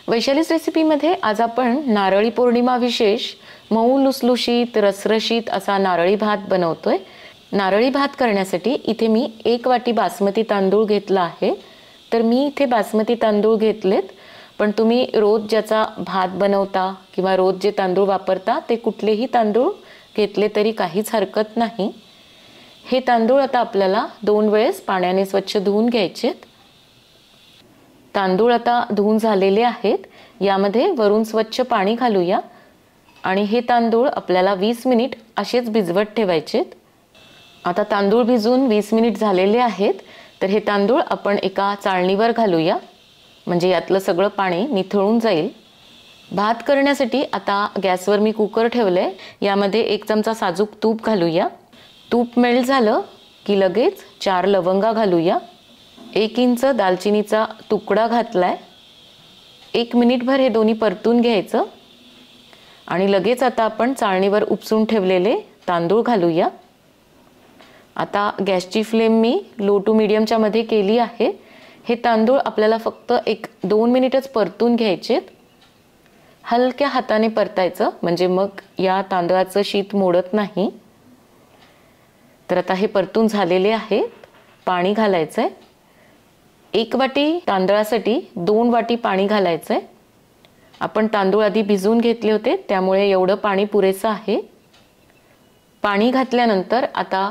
वैशाली's रेसिपीमध्ये आज आपण नारळी पौर्णिमा विशेष मऊ लुसलुशीत रसरशीत असा नारळी भात बनवतोय। नारळी भात करण्यासाठी इथे मी 1 वाटी बासमती तांदूळ घेतला आहे। तर मी इथे बासमती तांदूळ घेतलेत, पण तुम्ही रोज ज्याचा भात बनवता किंवा रोज जे तांदूळ वापरता ते कुठलेही तांदूळ घेतले तरी काहीच हरकत नाही। हे तांदूळ आता आपल्याला 2 वेळेस पाण्याने स्वच्छ धुवून घ्यायचेत। तांदूळ आता धुवून झालेले आहेत। यामध्ये वरून स्वच्छ पाणी घालूया आणि हे तांदूळ आपल्याला 20 मिनिट असेच भिजवत ठेवायचेत। आता तांदूळ भिजून 20 मिनिट झालेले आहेत, तर हे तांदूळ आपण एका चाळणीवर घालूया, म्हणजे यातलं सगळं पाणी निथळून जाईल। भात करण्यासाठी आता गॅसवर मी कुकर ठेवले, यामध्ये 1 चमचा साजूक तूप घालूया। तूप मेल्ट झालं की लगेच 4 लवंगा घालूया। 1 इंच दालचिनीचा तुकडा घातलाय। 1 मिनिटभर हे दोन्ही परतून घ्यायचं आणि लगेच आता आपण चाळणीवर उपसून ठेवलेले तांदूळ घालूया। आता गॅसची फ्लेम मी लो टू मीडियमच्या मध्ये केली आहे। हे तांदूळ आपल्याला फक्त 1-2 मिनिटच परतून घ्यायचेत। हलक्या हाताने परतायचं, म्हणजे मग या तांदळाचं शीत मोडत नाही। तर आता हे परतून झालेले आहे। पाणी घालायचंय। 1 वाटी तांदळासाठी 2 वाटी पाणी घालायचंय। आपण तांदूळ आधी भिजवून घेतले होते, त्यामुळे एवढं पाणी पुरेसं आहे। पाणी घातल्यानंतर आता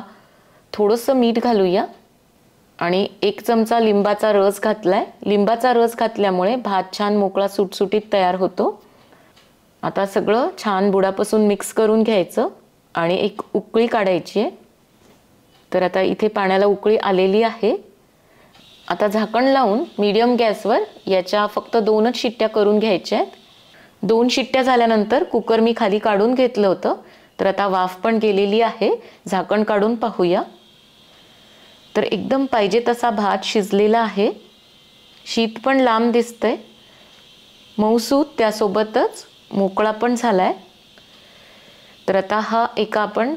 थोडंसं मीठ घालूया आणि 1 चमचा लिंबाचा रस घातलाय। लिंबाचा रस घातल्यामुळे भात छान मोकळा सुटसुटीत तयार होतो। आता सगळं छान बुडापासून मिक्स करून घ्यायचं आणि एक उकळी काढायची आहे। तर आता इथे पाण्याला उकळी आलेली आहे। आता झाकण लावून मीडियम गॅसवर याच्या फक्त 2च शिट्ट्या करून घ्यायच्या आहेत। 2 शिट्ट्या झाल्यानंतर कुकर मी खाली काढून घेतलं होतं, तर आता वाफ पण गेलेली आहे। झाकण काढून पाहूया, तर एकदम पाहिजे तसा भात शिजलेला आहे। शीत पण लांब दिसतंय, मऊसूत, त्यासोबतच मोकळा पण झालाय। तर आता हा एका आपण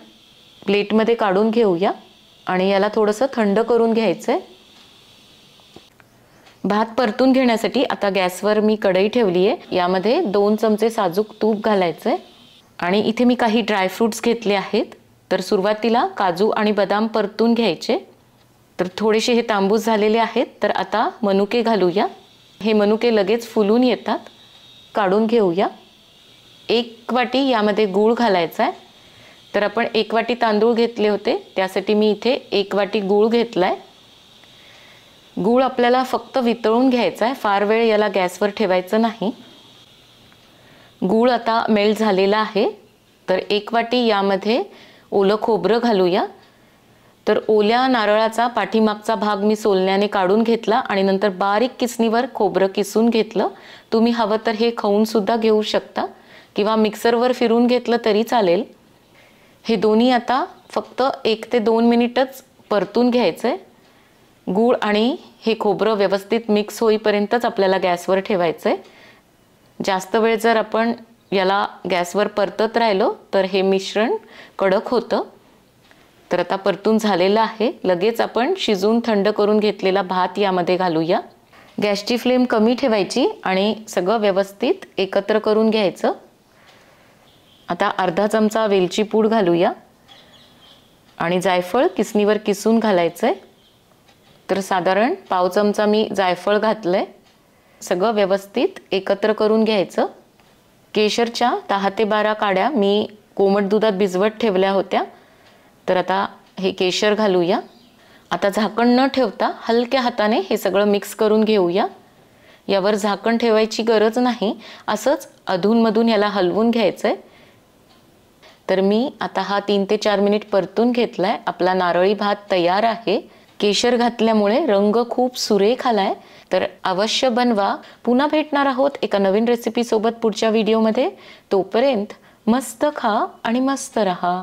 प्लेटमध्ये काढून घेऊया आणि याला थोडंसं थंड करून घ्यायचंय। भात परतून घेण्यासाठी आता गॅसवर मी कढई ठेवली आहे। यामध्ये 2 चमचे साजूक तूप घालायचंय आणि इथे मी काही ड्रायफ्रूट्स घेतले आहेत। तर सुरुवातीला काजू आणि बदाम परतून घ्यायचे। तर थोडेसे हे तांबूस झालेले आहेत, तर आता मनुके घालूया। हे मनुके लगेच फुलून येतात, काढून घेऊया। 1 वाटी यामध्ये गूळ घालायचा आहे। तर आपण 1 वाटी तांदूळ घेतले होते, त्यासाठी मी इथे 1 वाटी गूळ घेतलाय। गूळ आपल्याला फक्त वितळून घ्यायचा आहे, फार वेळ याला गॅसवर ठेवायचं नाही। गूळ आता मेल्ट झालेला आहे। तर 1 वाटी यामध्ये ओलं खोबरं घालूया। तर ओल्या नारळाचा पाठीमागचा भाग मी सोलण्याने काढून घेतला आणि नंतर बारीक किसणीवर खोबरं किसून घेतलं। तुम्ही हवं तर हे खाऊन सुद्धा घेऊ शकता किंवा मिक्सरवर फिरून घेतलं तरी चालेल। हे दोन्ही आता फक्त 1 ते 2 मिनिटच परतून घ्यायचंय। गूळ आणि हे खोबरं व्यवस्थित मिक्स होईपर्यंतच आपल्याला गॅसवर ठेवायचंय। जास्त वेळ जर आपण याला गॅसवर परतत राहिलो तर हे मिश्रण कडक होतं। तर आता परतून झालेलं आहे। लगेच आपण शिजून थंड करून घेतलेला भात यामध्ये घालूया। गॅसची फ्लेम कमी ठेवायची आणि सगळं व्यवस्थित एकत्र करून घ्यायचं। आता अर्धा चमचा वेलची पूड घालूया आणि जायफळ किसणीवर किसून घालायचंय। तर साधारण पाव चमचा मी जायफळ घातलंय। सगळं व्यवस्थित एकत्र करून घ्यायचं। केशरच्या 10 ते 12 काड्या मी कोमट दुधात भिजवत ठेवल्या होत्या। तर आता हे केशर घालूया। आता झाकण न ठेवता हलक्या हाताने हे सगळं मिक्स करून घेऊया। यावर झाकण ठेवायची गरज नाही, असंच अधूनमधून याला हलवून घ्यायचंय। तर मी आता हा 3 ते 4 मिनिट परतून घेतलाय। आपला नारळी भात तयार आहे। केशर घातल्यामुळे रंग खूप सुरेख आलाय। तर अवश्य बनवा। पुन्हा भेटणार आहोत एका नवीन रेसिपी सोबत पुढच्या व्हिडिओमध्ये। तोपर्यंत मस्त खा आणि मस्त रहा।